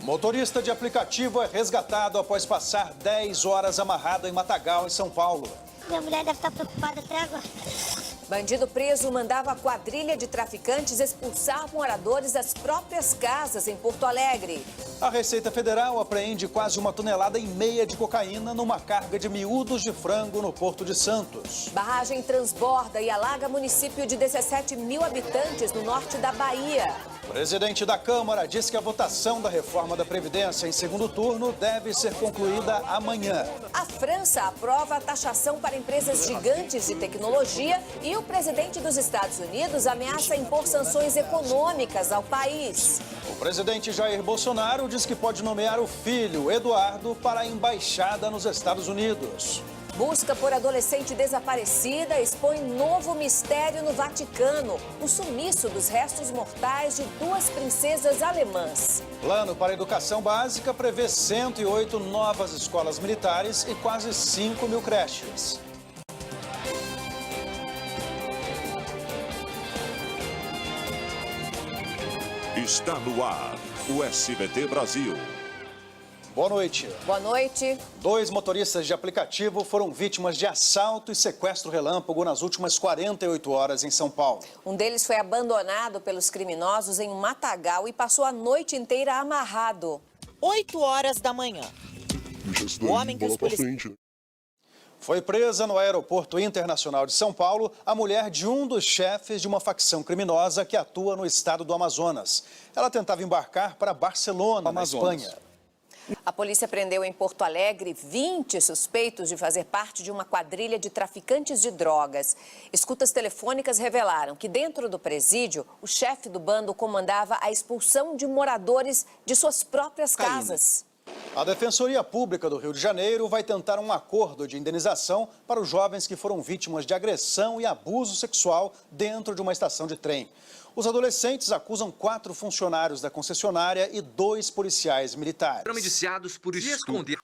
Motorista de aplicativo é resgatado após passar 10 horas amarrado em Matagal, em São Paulo. Minha mulher deve estar preocupada até agora. Bandido preso mandava a quadrilha de traficantes expulsar moradores das próprias casas em Porto Alegre. A Receita Federal apreende quase 1,5 toneladas de cocaína numa carga de miúdos de frango no Porto de Santos. Barragem transborda e alaga município de 17 mil habitantes no norte da Bahia. O presidente da Câmara diz que a votação da reforma da Previdência em segundo turno deve ser concluída amanhã. A França aprova a taxação para empresas gigantes de tecnologia e o presidente dos Estados Unidos ameaça impor sanções econômicas ao país. O presidente Jair Bolsonaro diz que pode nomear o filho, Eduardo, para a embaixada nos Estados Unidos. Busca por adolescente desaparecida expõe novo mistério no Vaticano: o sumiço dos restos mortais de 2 princesas alemãs. Plano para a educação básica prevê 108 novas escolas militares e quase 5 mil creches. Está no ar o SBT Brasil. Boa noite. Boa noite. 2 motoristas de aplicativo foram vítimas de assalto e sequestro relâmpago nas últimas 48 horas em São Paulo. Um deles foi abandonado pelos criminosos em um matagal e passou a noite inteira amarrado. 8 horas da manhã. O homem que os policiais... Foi presa no Aeroporto Internacional de São Paulo a mulher de um dos chefes de uma facção criminosa que atua no estado do Amazonas. Ela tentava embarcar para Barcelona, na Espanha. A polícia prendeu em Porto Alegre 20 suspeitos de fazer parte de uma quadrilha de traficantes de drogas. Escutas telefônicas revelaram que dentro do presídio, o chefe do bando comandava a expulsão de moradores de suas próprias casas. A Defensoria Pública do Rio de Janeiro vai tentar um acordo de indenização para os jovens que foram vítimas de agressão e abuso sexual dentro de uma estação de trem. Os adolescentes acusam 4 funcionários da concessionária e 2 policiais militares. Foram indiciados por esconder.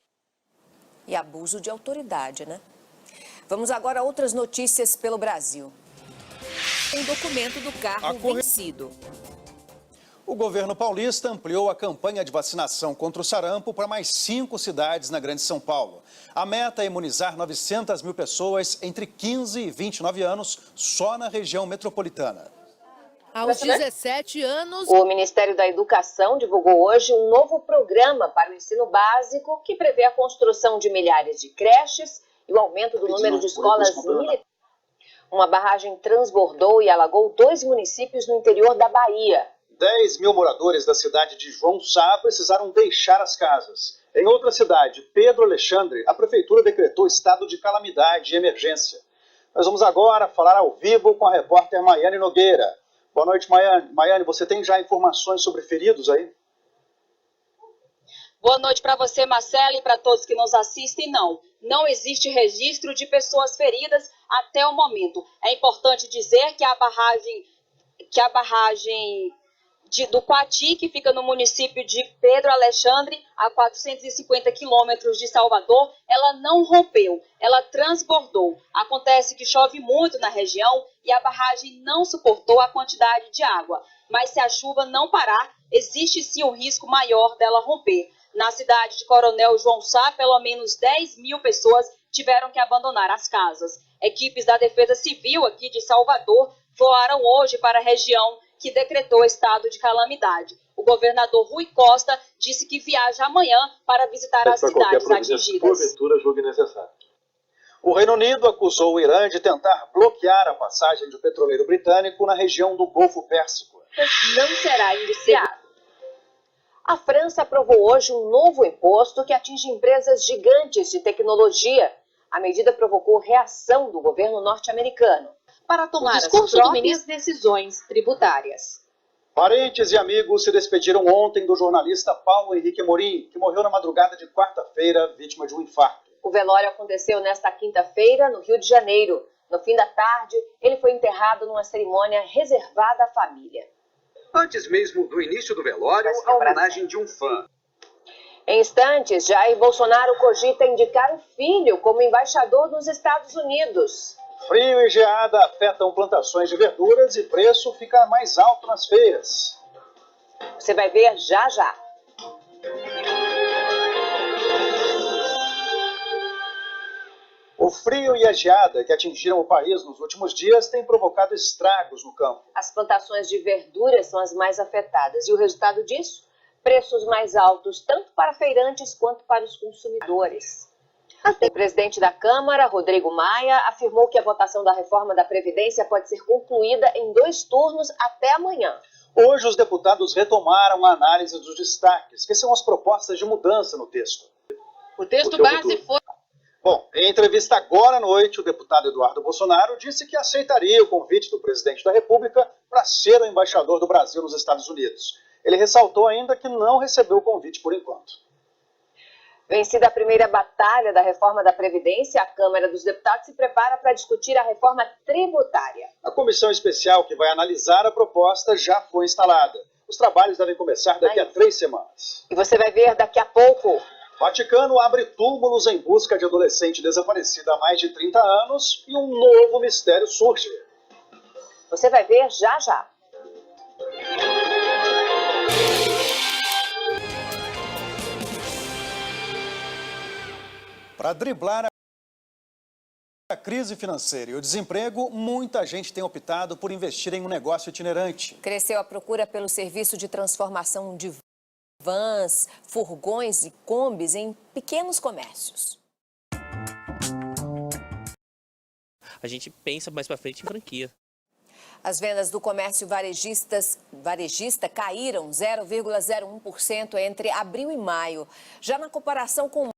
E abuso de autoridade, né? Vamos agora a outras notícias pelo Brasil. Um documento do carro vencido. O governo paulista ampliou a campanha de vacinação contra o sarampo para mais 5 cidades na Grande São Paulo. A meta é imunizar 900 mil pessoas entre 15 e 29 anos só na região metropolitana. Aos 17 anos... O Ministério da Educação divulgou hoje um novo programa para o ensino básico que prevê a construção de milhares de creches e o aumento do número de escolas militares. Uma barragem transbordou e alagou 2 municípios no interior da Bahia. 10 mil moradores da cidade de João Sá precisaram deixar as casas. Em outra cidade, Pedro Alexandre, a prefeitura decretou estado de calamidade e emergência. Nós vamos agora falar ao vivo com a repórter Maiane Nogueira. Boa noite, Maiane. Maiane, você tem já informações sobre feridos aí? Boa noite para você, Marcelo, e para todos que nos assistem. Não existe registro de pessoas feridas até o momento. É importante dizer que a barragem do Coati, que fica no município de Pedro Alexandre, a 450 quilômetros de Salvador, ela não rompeu, ela transbordou. Acontece que chove muito na região e a barragem não suportou a quantidade de água. Mas se a chuva não parar, existe sim um risco maior dela romper. Na cidade de Coronel João Sá, pelo menos 10 mil pessoas tiveram que abandonar as casas. Equipes da Defesa Civil aqui de Salvador voaram hoje para a região que decretou estado de calamidade. O governador Rui Costa disse que viaja amanhã para visitar as cidades atingidas. Porventura, julgue necessário. O Reino Unido acusou o Irã de tentar bloquear a passagem de um petroleiro britânico na região do Golfo Pérsico. Não será indiciado. A França aprovou hoje um novo imposto que atinge empresas gigantes de tecnologia. A medida provocou reação do governo norte-americano para tomar as próprias decisões tributárias. Parentes e amigos se despediram ontem do jornalista Paulo Henrique Amorim, que morreu na madrugada de quarta-feira, vítima de um infarto. O velório aconteceu nesta quinta-feira, no Rio de Janeiro. No fim da tarde, ele foi enterrado numa cerimônia reservada à família. Antes mesmo do início do velório, a homenagem de um fã. Em instantes, Jair Bolsonaro cogita indicar o filho como embaixador nos Estados Unidos. Frio e geada afetam plantações de verduras e preço fica mais alto nas feiras. Você vai ver já já. O frio e a geada que atingiram o país nos últimos dias têm provocado estragos no campo. As plantações de verduras são as mais afetadas e o resultado disso? Preços mais altos tanto para feirantes quanto para os consumidores. O presidente da Câmara, Rodrigo Maia, afirmou que a votação da reforma da Previdência pode ser concluída em 2 turnos até amanhã. Hoje, os deputados retomaram a análise dos destaques, que são as propostas de mudança no texto. O texto base foi... Bom, em entrevista agora à noite, o deputado Eduardo Bolsonaro disse que aceitaria o convite do presidente da República para ser o embaixador do Brasil nos Estados Unidos. Ele ressaltou ainda que não recebeu o convite por enquanto. Vencida a primeira batalha da reforma da Previdência, a Câmara dos Deputados se prepara para discutir a reforma tributária. A comissão especial que vai analisar a proposta já foi instalada. Os trabalhos devem começar daqui a 3 semanas. E você vai ver daqui a pouco. Vaticano abre túmulos em busca de adolescente desaparecida há mais de 30 anos e um novo mistério surge. Você vai ver já já. Para driblar a crise financeira e o desemprego, muita gente tem optado por investir em um negócio itinerante. Cresceu a procura pelo serviço de transformação de vans, furgões e combis em pequenos comércios. A gente pensa mais para frente em franquia. As vendas do comércio varejista caíram 0,01% entre abril e maio. Já na comparação com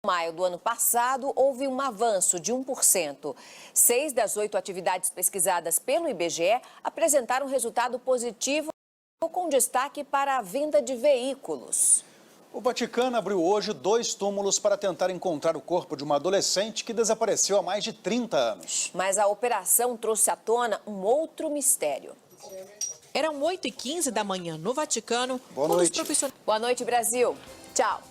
maio do ano passado, houve um avanço de 1%. 6 das 8 atividades pesquisadas pelo IBGE apresentaram resultado positivo, com destaque para a venda de veículos. O Vaticano abriu hoje 2 túmulos para tentar encontrar o corpo de uma adolescente que desapareceu há mais de 30 anos. Mas a operação trouxe à tona um outro mistério. Eram 8h15 da manhã no Vaticano. Boa noite. Boa noite, Brasil. Tchau.